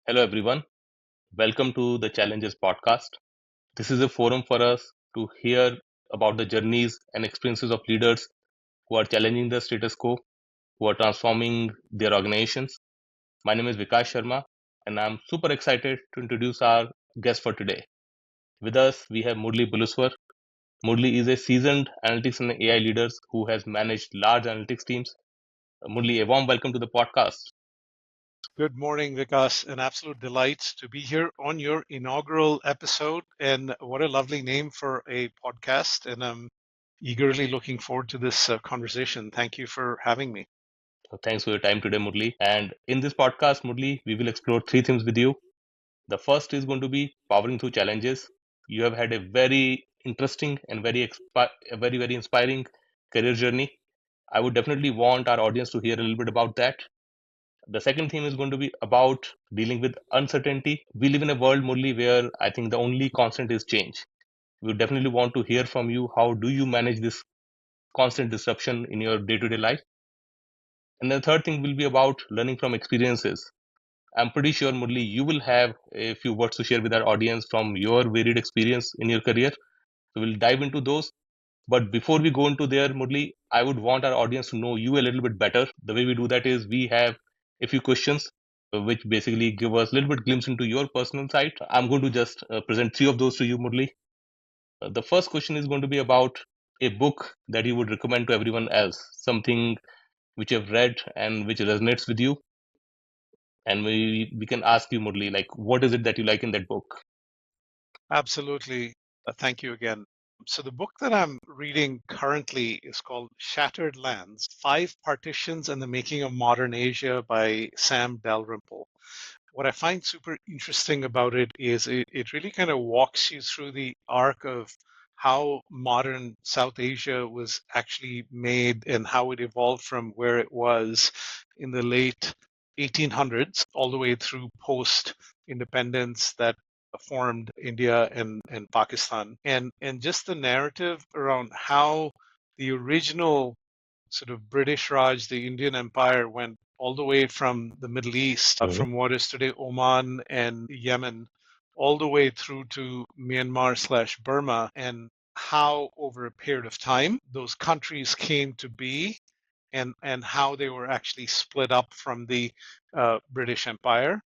Hello, everyone. Welcome to the Challenges podcast. This is a forum for us to hear about the journeys and experiences of leaders who are challenging the status quo, who are transforming their organizations. My name is Vikas Sharma, and I'm super excited to introduce our guest for today. With us, we have Murli Buluswar. Murli is a seasoned analytics and AI leader who has managed large analytics teams. Murli, a warm welcome to the podcast. Good morning, Vikas. An absolute delight to be here on your inaugural episode. And what a lovely name for a podcast. And I'm eagerly looking forward to this conversation. Thank you for having me. Thanks for your time today, Murli. And in this podcast, Murli, we will explore three themes with you. The first is going to be powering through challenges. You have had a very interesting and very inspiring career journey. I would definitely want our audience to hear a little bit about that. The second theme is going to be about dealing with uncertainty. We live in a world, Murli, where I think the only constant is change. We would definitely want to hear from you. How do you manage this constant disruption in your day-to-day life? And the third thing will be about learning from experiences. I'm pretty sure, Murli, you will have a few words to share with our audience from your varied experience in your career. So we'll dive into those. But before we go into there, Murli, I would want our audience to know you a little bit better. The way we do that is we have a few questions which basically give us a little bit glimpse into your personal side. I'm going to just present three of those to you, Murli. The first question is going to be about a book that you would recommend to everyone else, something which you've read and which resonates with you. And we can ask you, Murli, like, what is it that you like in that book? Absolutely. Thank you again. So, the book that I'm reading currently is called Shattered Lands: Five Partitions and the Making of Modern Asia by Sam Dalrymple. What I find super interesting about it is it really kind of walks you through the arc of how modern South Asia was actually made and how it evolved from where it was in the late 1800s all the way through post independence that formed India and Pakistan. And just the narrative around how the original sort of British Raj, the Indian Empire, went all the way from the Middle East, Mhm. from what is today Oman and Yemen, all the way through to Myanmar/Burma, and how over a period of time those countries came to be, and how they were actually split up from the British Empire.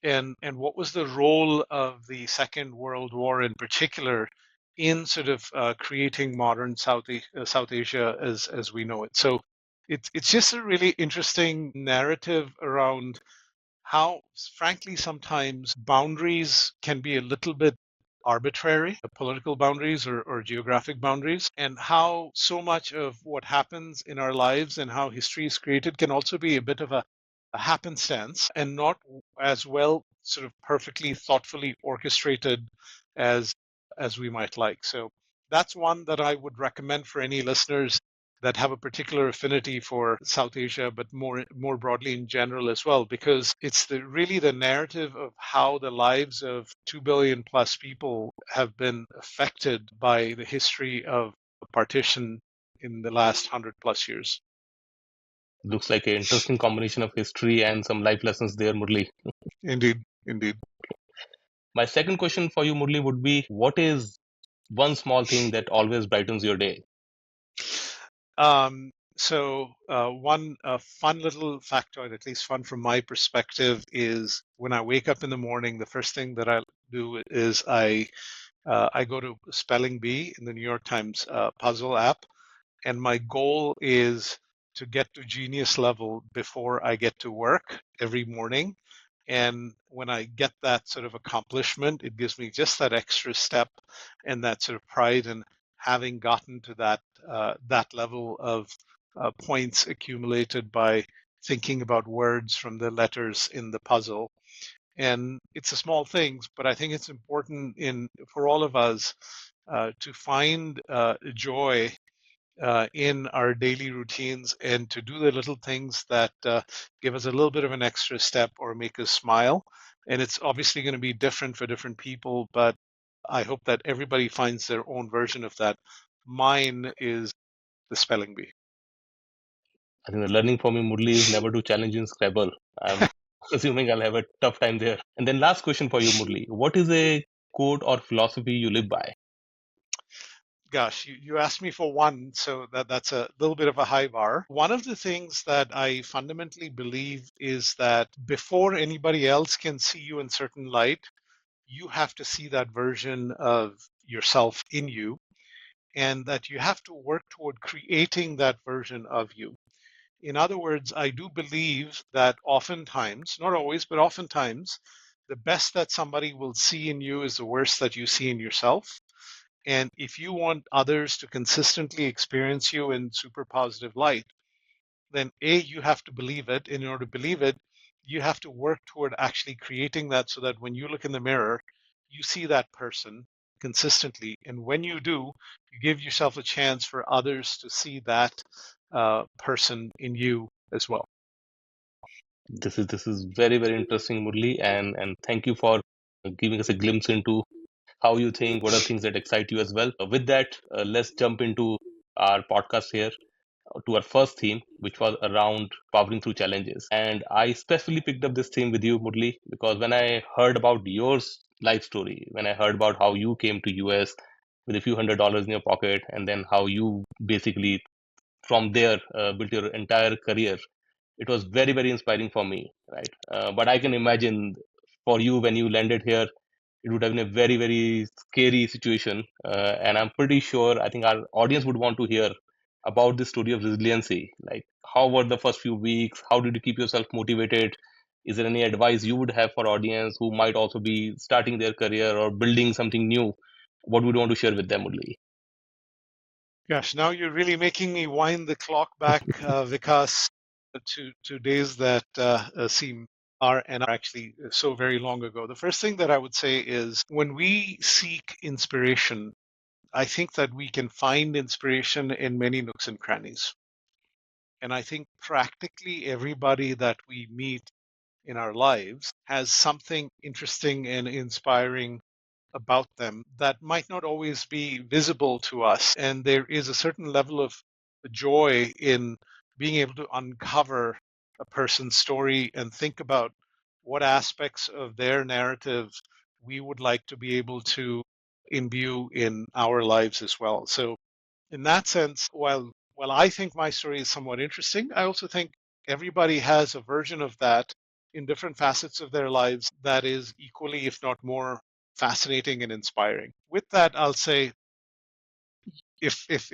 And what was the role of the Second World War in particular in sort of creating modern South Asia as we know it. So it's just a really interesting narrative around how, frankly, sometimes boundaries can be a little bit arbitrary, political boundaries or geographic boundaries, and how so much of what happens in our lives and how history is created can also be a bit of a happenstance and not as well sort of perfectly thoughtfully orchestrated as as we might like. So that's one that I would recommend for any listeners that have a particular affinity for South Asia, but more broadly in general as well, because it's really the narrative of how the lives of 2 billion plus people have been affected by the history of partition in the last 100 plus years. Looks like an interesting combination of history and some life lessons there, Murli. Indeed, indeed. My second question for you, Murli, would be what is one small thing that always brightens your day? One fun little factoid, at least fun from my perspective, is when I wake up in the morning, the first thing that I do is I go to Spelling Bee in the New York Times puzzle app, and my goal is to get to genius level before I get to work every morning. And when I get that sort of accomplishment, it gives me just that extra step and that sort of pride in having gotten to that level of points accumulated by thinking about words from the letters in the puzzle. And it's a small things, but I think it's important in for all of us to find joy in our daily routines and to do the little things that give us a little bit of an extra step or make us smile. And it's obviously going to be different for different people, but I hope that everybody finds their own version of that. Mine is the spelling bee. I think the learning for me, Murli, is never to challenge in Scrabble. I'm assuming I'll have a tough time there. And then last question for you, Murli. What is a quote or philosophy you live by? Gosh, you asked me for one, so that's a little bit of a high bar. One of the things that I fundamentally believe is that before anybody else can see you in certain light, you have to see that version of yourself in you, and that you have to work toward creating that version of you. In other words, I do believe that oftentimes, not always, but oftentimes, the best that somebody will see in you is the worst that you see in yourself. And if you want others to consistently experience you in super positive light, then A, you have to believe it. And in order to believe it, you have to work toward actually creating that so that when you look in the mirror, you see that person consistently. And when you do, you give yourself a chance for others to see that person in you as well. This is very, very interesting, Murli, and thank you for giving us a glimpse into how you think, what are things that excite you as well. With that, let's jump into our podcast here to our first theme, which was around powering through challenges. And I specifically picked up this theme with you, Murli, because when I heard about your life story, when I heard about how you came to US with a few $100s in your pocket, and then how you basically from there built your entire career, it was very, very inspiring for me, right? But I can imagine for you when you landed here, it would have been a very, very scary situation. And I'm pretty sure, I think our audience would want to hear about the story of resiliency. Like, how were the first few weeks? How did you keep yourself motivated? Is there any advice you would have for audience who might also be starting their career or building something new? What would you want to share with them, Murli? Gosh, now you're really making me wind the clock back, Vikas, to days that seem are and are actually so very long ago. The first thing that I would say is when we seek inspiration, I think that we can find inspiration in many nooks and crannies. And I think practically everybody that we meet in our lives has something interesting and inspiring about them that might not always be visible to us. And there is a certain level of joy in being able to uncover a person's story and think about what aspects of their narrative we would like to be able to imbue in our lives as well. So in that sense, while I think my story is somewhat interesting, I also think everybody has a version of that in different facets of their lives that is equally, if not more, fascinating and inspiring. With that, I'll say if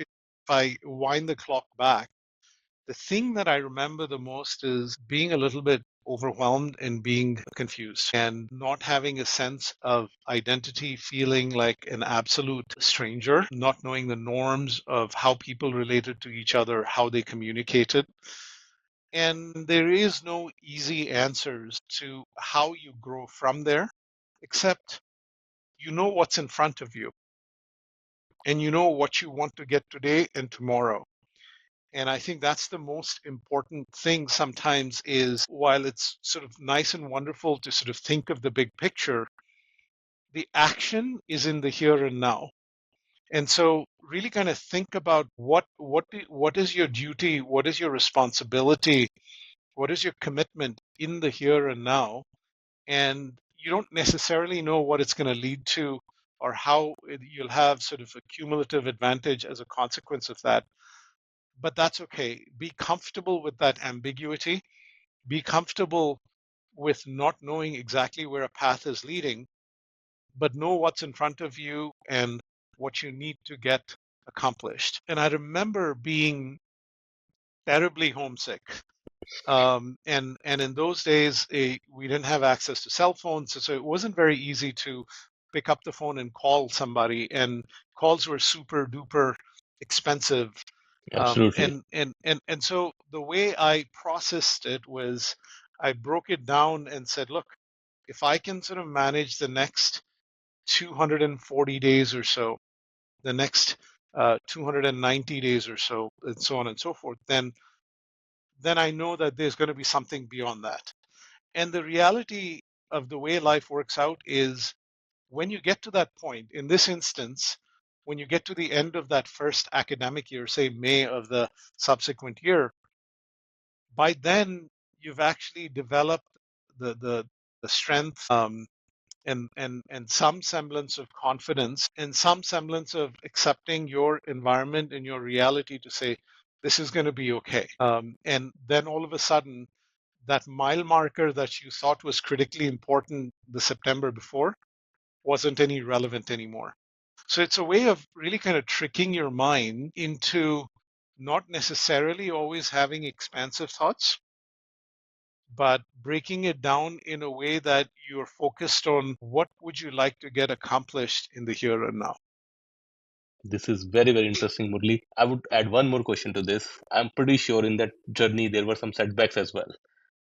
I wind the clock back, the thing that I remember the most is being a little bit overwhelmed and being confused and not having a sense of identity, feeling like an absolute stranger, not knowing the norms of how people related to each other, how they communicated. And there is no easy answers to how you grow from there, except you know what's in front of you and you know what you want to get today and tomorrow. And I think that's the most important thing sometimes is while it's sort of nice and wonderful to sort of think of the big picture, the action is in the here and now. And so really kind of think about what is your duty, what is your responsibility, what is your commitment in the here and now. And you don't necessarily know what it's going to lead to or how you'll have sort of a cumulative advantage as a consequence of that. But that's okay. Be comfortable with that ambiguity. Be comfortable with not knowing exactly where a path is leading, but know what's in front of you and what you need to get accomplished. And I remember being terribly homesick. And in those days, we didn't have access to cell phones, so it wasn't very easy to pick up the phone and call somebody. And calls were super duper expensive. Absolutely. And so the way I processed it was I broke it down and said, look, if I can sort of manage the next 240 days or so, the next 290 days or so, and so on and so forth, then I know that there's going to be something beyond that. And the reality of the way life works out is when you get to that point, in this instance, when you get to the end of that first academic year, say May of the subsequent year, by then you've actually developed the strength, and some semblance of confidence and some semblance of accepting your environment and your reality to say this is going to be okay. And then all of a sudden, that mile marker that you thought was critically important the September before wasn't any relevant anymore. So it's a way of really kind of tricking your mind into not necessarily always having expansive thoughts, but breaking it down in a way that you're focused on what would you like to get accomplished in the here and now. This is very, very interesting, Murli. I would add one more question to this. I'm pretty sure in that journey there were some setbacks as well.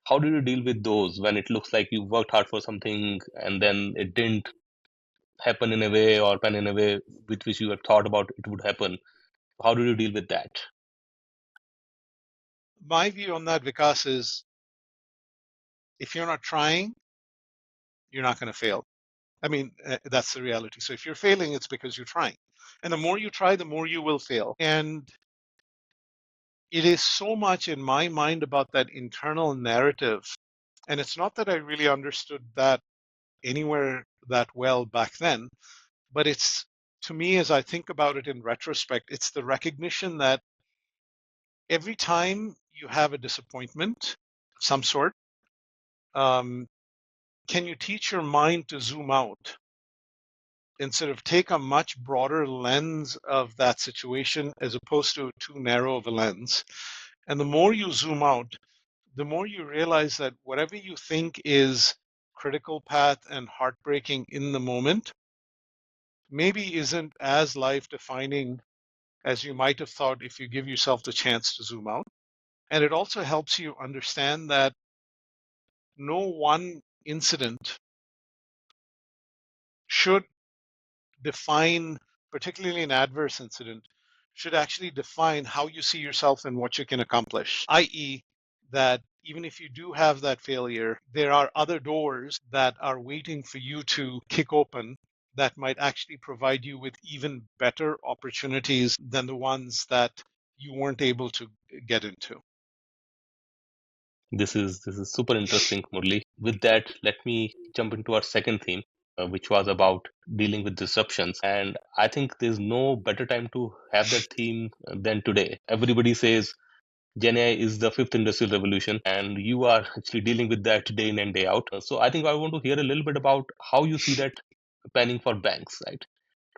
How did you deal with those when it looks like you worked hard for something and then it didn't happen in a way or pan in a way with which you had thought about it would happen? How did you deal with that? My view on that, Vikas, is if you're not trying, you're not going to fail. I mean, that's the reality. So if you're failing, it's because you're trying. And the more you try, the more you will fail. And it is so much in my mind about that internal narrative. And it's not that I really understood that anywhere that well back then, but it's, to me, as I think about it in retrospect, it's the recognition that every time you have a disappointment of some sort, um, can you teach your mind to zoom out and sort of take a much broader lens of that situation as opposed to too narrow of a lens? And the more you zoom out, the more you realize that whatever you think is critical path and heartbreaking in the moment maybe isn't as life defining as you might have thought if you give yourself the chance to zoom out. And it also helps you understand that no one incident should define, particularly an adverse incident, should actually define how you see yourself and what you can accomplish, i.e., that even if you do have that failure, there are other doors that are waiting for you to kick open that might actually provide you with even better opportunities than the ones that you weren't able to get into. This is super interesting, Murli. With that, let me jump into our second theme, which was about dealing with disruptions. And I think there's no better time to have that theme than today. Everybody says GenAI is the fifth industrial revolution, and you are actually dealing with that day in and day out. So I think I want to hear a little bit about how you see that planning for banks, right?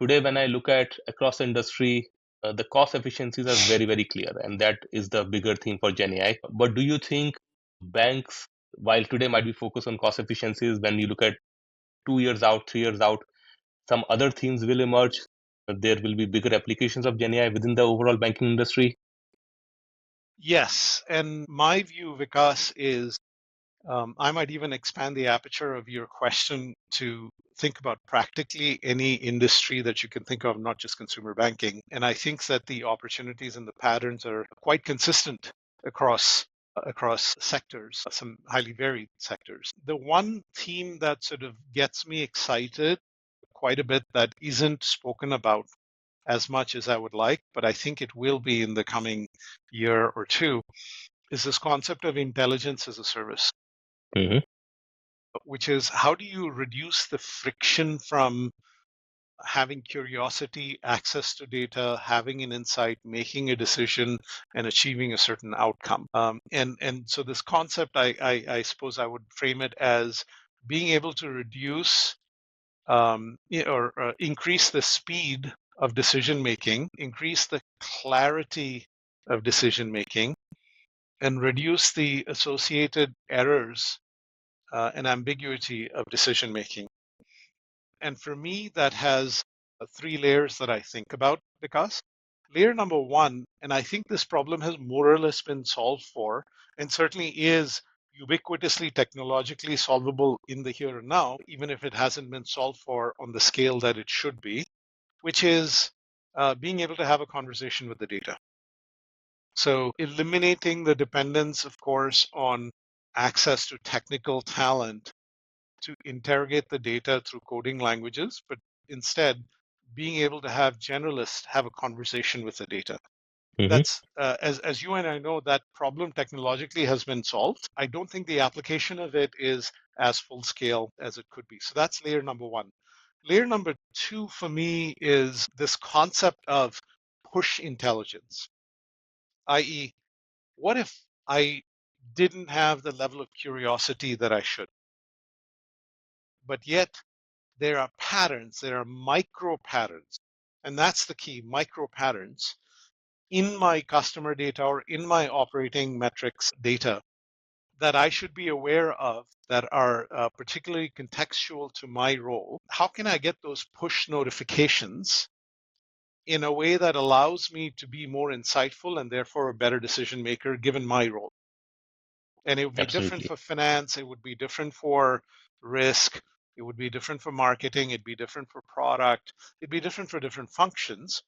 Today, when I look at across the industry, the cost efficiencies are very, very clear, and that is the bigger thing for GenAI. But do you think banks, while today might be focused on cost efficiencies, when you look at 2 years out, 3 years out, some other themes will emerge? There will be bigger applications of GenAI within the overall banking industry. Yes, and my view, Vikas, is I might even expand the aperture of your question to think about practically any industry that you can think of, not just consumer banking. And I think that the opportunities and the patterns are quite consistent across sectors, some highly varied sectors. The one theme that sort of gets me excited quite a bit that isn't spoken about as much as I would like, but I think it will be in the coming year or two, is this concept of intelligence as a service, Hmm. which is how do you reduce the friction from having curiosity, access to data, having an insight, making a decision, and achieving a certain outcome. And so this concept, I suppose I would frame it as being able to reduce or increase the speed of decision making, increase the clarity of decision making, and reduce the associated errors and ambiguity of decision making. And for me, that has three layers that I think about, because layer number one, and I think this problem has more or less been solved for, and certainly is ubiquitously technologically solvable in the here and now, even if it hasn't been solved for on the scale that it should be, which is being able to have a conversation with the data. So eliminating the dependence, of course, on access to technical talent to interrogate the data through coding languages, but instead being able to have generalists have a conversation with the data. Hmm. That's as you and I know, that problem technologically has been solved. I don't think the application of it is as full scale as it could be. So that's layer number one. Layer number two for me is this concept of push intelligence, i.e., what if I didn't have the level of curiosity that I should, but yet there are patterns, there are micro patterns, and that's the key, micro patterns in my customer data or in my operating metrics data that I should be aware of that are particularly contextual to my role. How can I get those push notifications in a way that allows me to be more insightful and therefore a better decision maker given my role? And it would be different Absolutely. for finance, it would be different for risk, it would be different for marketing, it'd be different for product, it'd be different for different functions.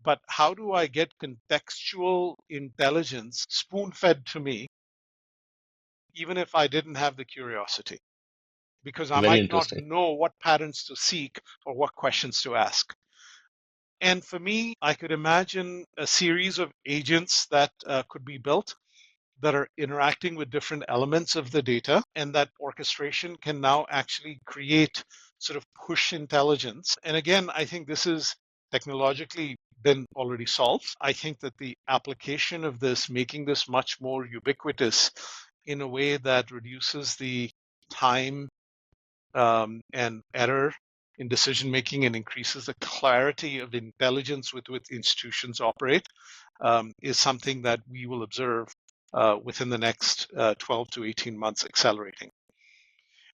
But how do I get contextual intelligence spoon fed to me, even if I didn't have the curiosity? Because I Very might not interesting. know what patterns to seek or what questions to ask. And for me, I could imagine a series of agents that could be built that are interacting with different elements of the data, and that orchestration can now actually create sort of push intelligence. And again, I think this is technologically been already solved. I think that the application of this, making this much more ubiquitous in a way that reduces the time and error in decision making and increases the clarity of the intelligence with which institutions operate, is something that we will observe within the next 12 to 18 months accelerating.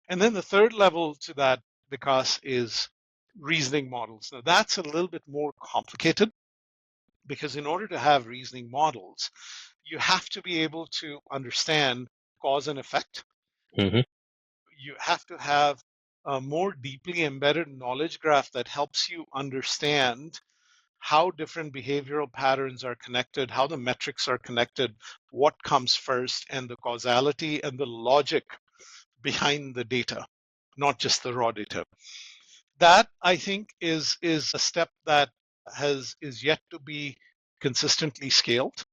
And then the third level to that, Vikas, is reasoning models. Now, that's a little bit more complicated because in order to have reasoning models, you have to be able to understand cause and effect. Hmm. You have to have a more deeply embedded knowledge graph that helps you understand how different behavioral patterns are connected, how the metrics are connected, what comes first, and the causality and the logic behind the data, not just the raw data. That I think is a step that is yet to be consistently scaled,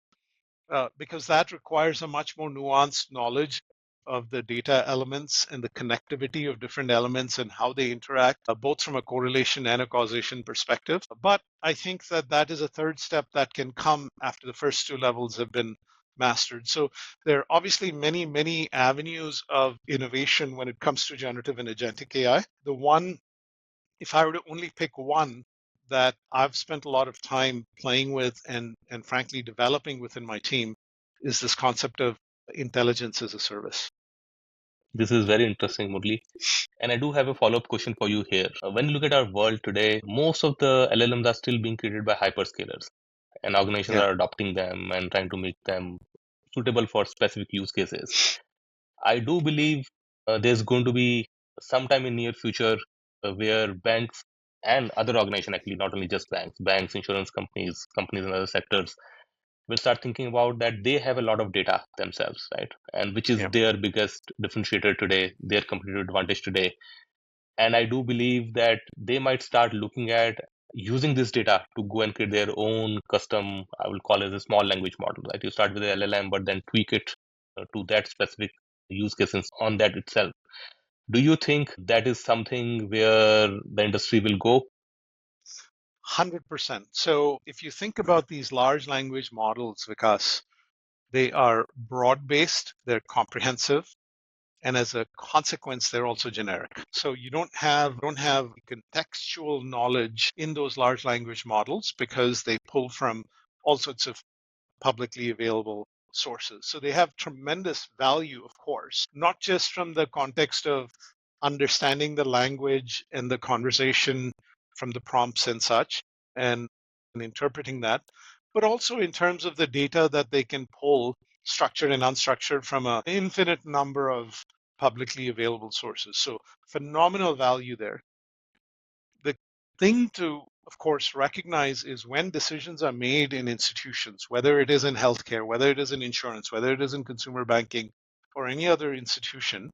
because that requires a much more nuanced knowledge of the data elements and the connectivity of different elements and how they interact, both from a correlation and a causation perspective. But I think that that is a third step that can come after the first two levels have been mastered. So there are obviously many, many avenues of innovation when it comes to generative and agentic AI. The one, if I were to only pick one that I've spent a lot of time playing with and frankly developing within my team, is this concept of intelligence as a service. This is very interesting, Murli. And I do have a follow-up question for you here. When you look at our world today, most of the LLMs are still being created by hyperscalers, and organizations Yeah. are adopting them and trying to make them suitable for specific use cases. I do believe there's going to be sometime in near future where banks and other organizations, actually not only just banks, insurance companies, companies in other sectors, will start thinking about that they have a lot of data themselves, right? And which is Yeah. their biggest differentiator today, their competitive advantage today. And I do believe that they might start looking at using this data to go and create their own custom, I will call it a small language model, right? You start with the LLM, but then tweak it to that specific use cases on that itself. Do you think that is something where the industry will go? 100%. So if you think about these large language models, Vikas, they are broad based, they're comprehensive, and as a consequence, they're also generic. So you don't have contextual knowledge in those large language models because they pull from all sorts of publicly available sources. So they have tremendous value, of course, not just from the context of understanding the language and the conversation from the prompts and such, and interpreting that, but also in terms of the data that they can pull, structured and unstructured, from an infinite number of publicly available sources. So phenomenal value there. The thing to, of course, recognize is when decisions are made in institutions, whether it is in healthcare, whether it is in insurance, whether it is in consumer banking, or any other institution,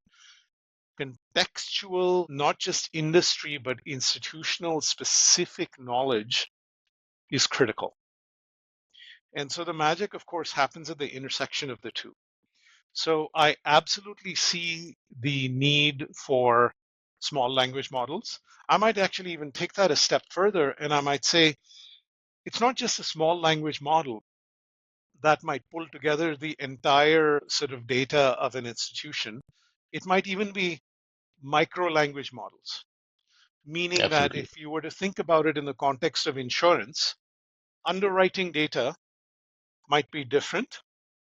contextual, not just industry, but institutional specific knowledge is critical. And so the magic, of course, happens at the intersection of the two. So I absolutely see the need for small language models. I might actually even take that a step further, and I might say it's not just a small language model that might pull together the entire sort of data of an institution. It might even be micro language models, meaning that Absolutely. if you were to think about it in the context of insurance, underwriting data might be different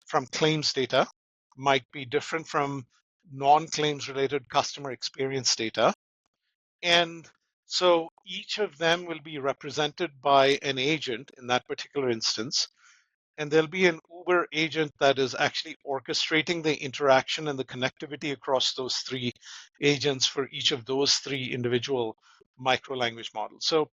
from claims data, might be different from non-claims related customer experience data. And so each of them will be represented by an agent in that particular instance. And there'll be an Uber agent that is actually orchestrating the interaction and the connectivity across those three agents for each of those three individual micro language models. So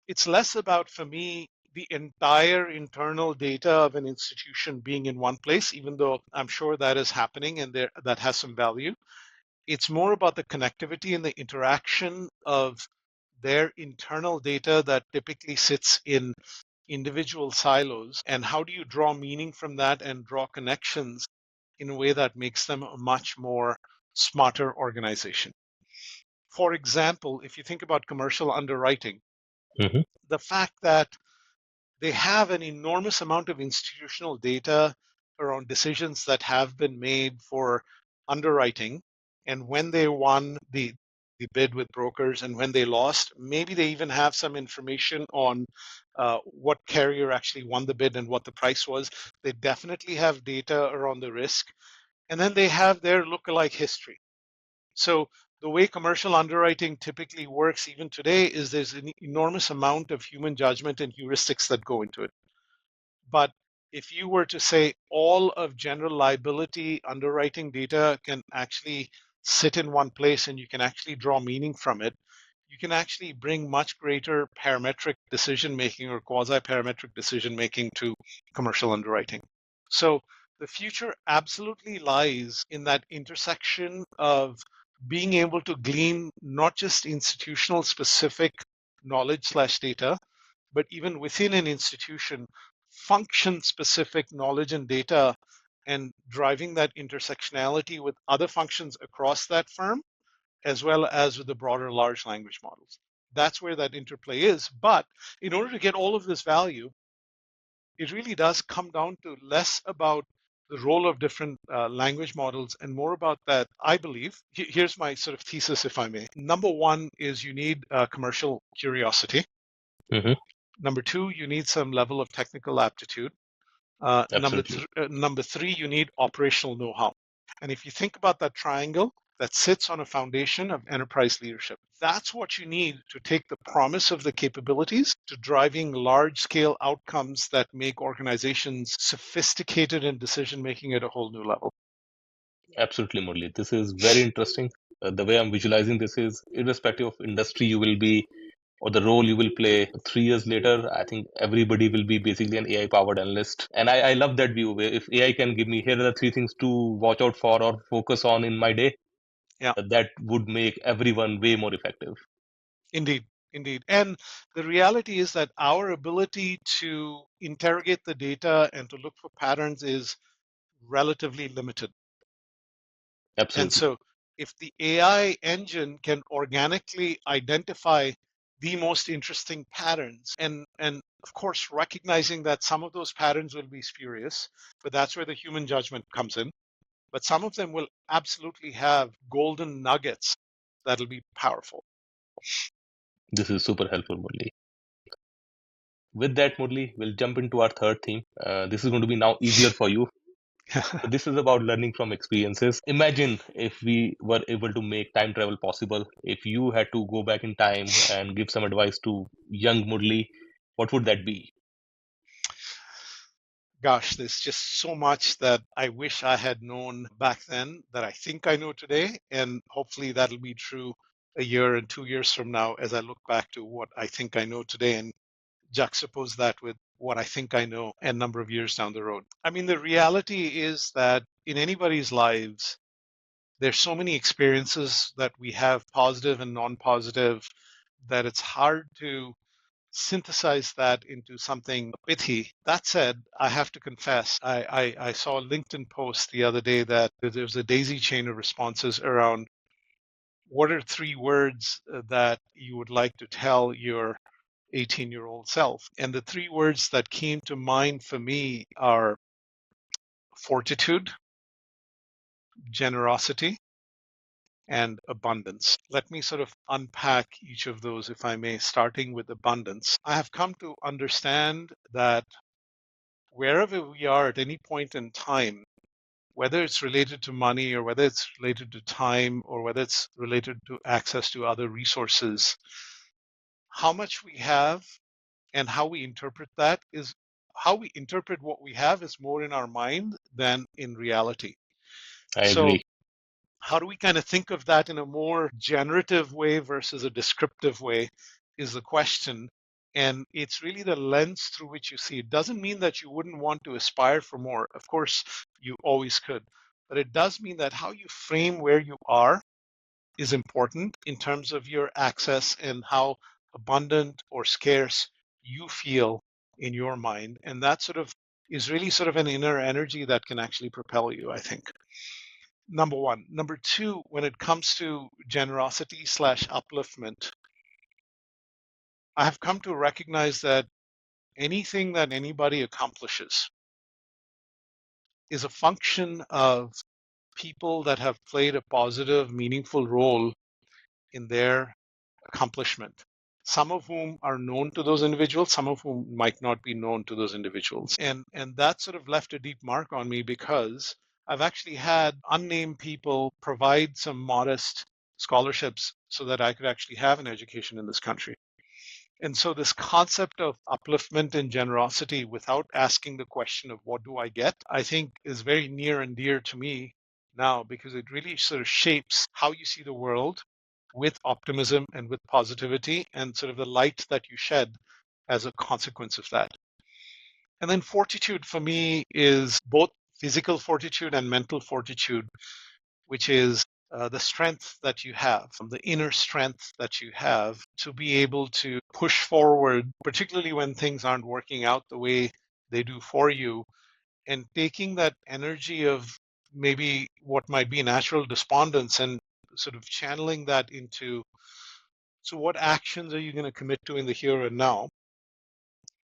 it's less about, for me, the entire internal data of an institution being in one place, even though I'm sure that is happening and there, that has some value. It's more about the connectivity and the interaction of their internal data that typically sits in individual silos, and how do you draw meaning from that and draw connections in a way that makes them a much more smarter organization. For example, if you think about commercial underwriting, Hmm. the fact that they have an enormous amount of institutional data around decisions that have been made for underwriting, and when they won the bid with brokers and when they lost, maybe they even have some information on what carrier actually won the bid and what the price was. They definitely have data around the risk, and then they have their lookalike history. So the way commercial underwriting typically works even today is there's an enormous amount of human judgment and heuristics that go into it. But if you were to say all of general liability underwriting data can actually sit in one place and you can actually draw meaning from it, you can actually bring much greater parametric decision making or quasi parametric decision making to commercial underwriting. So the future absolutely lies in that intersection of being able to glean not just institutional specific knowledge slash data, but even within an institution, function specific knowledge and data, and driving that intersectionality with other functions across that firm, as well as with the broader large language models. That's where that interplay is. But in order to get all of this value, it really does come down to less about the role of different language models and more about that. I believe, here's my sort of thesis, if I may. Number one is you need commercial curiosity. Hmm. Number two, you need some level of technical aptitude. Absolutely. Number three, you need operational know-how. And if you think about that triangle that sits on a foundation of enterprise leadership, that's what you need to take the promise of the capabilities to driving large-scale outcomes that make organizations sophisticated in decision making at a whole new level. Absolutely, Murli. This is very interesting. The way I'm visualizing this is, irrespective of industry you will be or the role you will play 3 years later, I think everybody will be basically an AI powered analyst. And I love that view where if AI can give me, here are the three things to watch out for or focus on in my day, Yeah, that would make everyone way more effective. indeed. Indeed. And the reality is that our ability to interrogate the data and to look for patterns is relatively limited. And Absolutely. so if the AI engine can organically identify the most interesting patterns, and of course recognizing that some of those patterns will be spurious, but that's where the human judgment comes in. But some of them will absolutely have golden nuggets that'll be powerful. This is super helpful, Murli. With that, Murli, we'll jump into our third theme. This is going to be now easier for you. So this is about learning from experiences. Imagine if we were able to make time travel possible. If you had to go back in time and give some advice to young Murli, what would that be? Gosh, there's just so much that I wish I had known back then that I think I know today. And hopefully that'll be true a year and 2 years from now as I look back to what I think I know today and juxtapose that with what I think I know a number of years down the road. I mean, the reality is that in anybody's lives, there's so many experiences that we have, positive and non-positive, that it's hard to synthesize that into something pithy. That said, I have to confess, I saw a LinkedIn post the other day that there's a daisy chain of responses around what are three words that you would like to tell your 18-year-old self. And the three words that came to mind for me are fortitude, generosity, and abundance. Let me sort of unpack each of those, if I may, starting with abundance. I have come to understand that wherever we are at any point in time, whether it's related to money or whether it's related to time or whether it's related to access to other resources, how much we have and how we interpret that is how we interpret what we have is more in our mind than in reality. I So agree. how do we kind of think of that in a more generative way versus a descriptive way is the question. And it's really the lens through which you see. It doesn't mean that you wouldn't want to aspire for more. Of course, you always could. But it does mean that how you frame where you are is important in terms of your access and how abundant or scarce you feel in your mind. And that sort of is really sort of an inner energy that can actually propel you, I think. Number one. Number two, when it comes to generosity slash upliftment, I have come to recognize that anything that anybody accomplishes is a function of people that have played a positive, meaningful role in their accomplishment. Some of whom are known to those individuals, some of whom might not be known to those individuals. And that sort of left a deep mark on me because I've actually had unnamed people provide some modest scholarships so that I could actually have an education in this country. And so this concept of upliftment and generosity without asking the question of what do I get, I think is very near and dear to me now because it really sort of shapes how you see the world with optimism and with positivity and sort of the light that you shed as a consequence of that. And then fortitude for me is both physical fortitude and mental fortitude, which is the strength that you have, the inner strength that you have to be able to push forward, particularly when things aren't working out the way they do for you, and taking that energy of maybe what might be natural despondence and sort of channeling that into so what actions are you going to commit to in the here and now?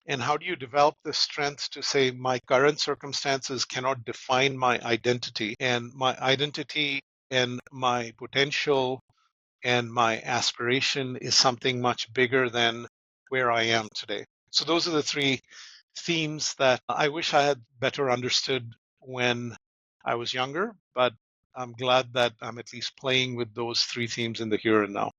And how do you develop the strength to say, my current circumstances cannot define my identity, and my identity and my potential and my aspiration is something much bigger than where I am today? So, those are the three themes that I wish I had better understood when I was younger, but I'm glad that I'm at least playing with those three themes in the here and now.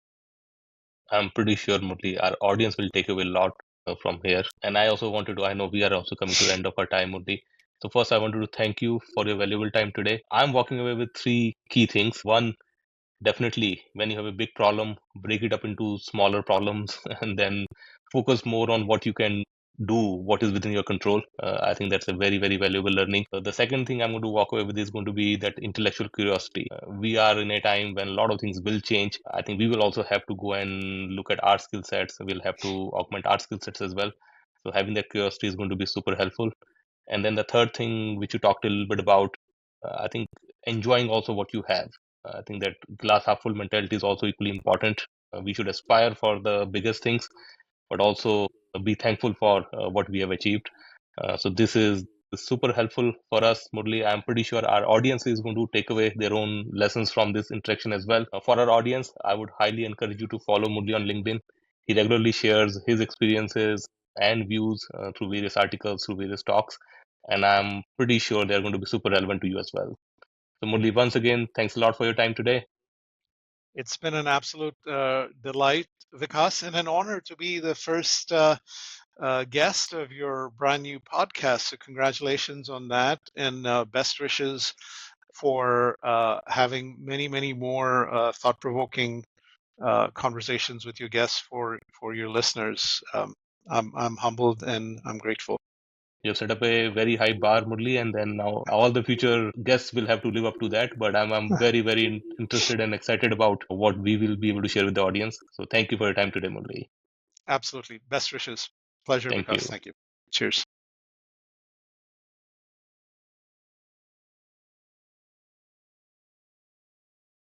I'm pretty sure, Murli, our audience will take away a lot from here. And I also wanted to, I know we are also coming to the end of our time, Murli. So first, I wanted to thank you for your valuable time today. I'm walking away with three key things. One, definitely, when you have a big problem, break it up into smaller problems and then focus more on what you can do, what is within your control. I think that's a very, very valuable learning. The second thing I'm going to walk away with is going to be that intellectual curiosity. We are in a time when a lot of things will change. I think we will also have to go and look at our skill sets. We'll have to augment our skill sets as well. So having that curiosity is going to be super helpful. And then the third thing, which you talked a little bit about, I think enjoying also what you have. I think that glass half full mentality is also equally important. We should aspire for the biggest things, but also be thankful for what we have achieved. So this is super helpful for us, Murli. I'm pretty sure our audience is going to take away their own lessons from this interaction as well. For our audience, I would highly encourage you to follow Murli on LinkedIn. He regularly shares his experiences and views through various articles, through various talks, and I'm pretty sure they're going to be super relevant to you as well. So Murli, once again, thanks a lot for your time today. It's been an absolute delight, Vikas, and an honor to be the first guest of your brand new podcast. So, congratulations on that, and best wishes for having many, many more thought-provoking conversations with your guests for your listeners. I'm humbled and I'm grateful. You've set up a very high bar, Murli, and then now all the future guests will have to live up to that. But I'm very, very interested and excited about what we will be able to share with the audience. So thank you for your time today, Murli. Absolutely. Best wishes. Pleasure, Thank Vikas. you. Thank you. Cheers.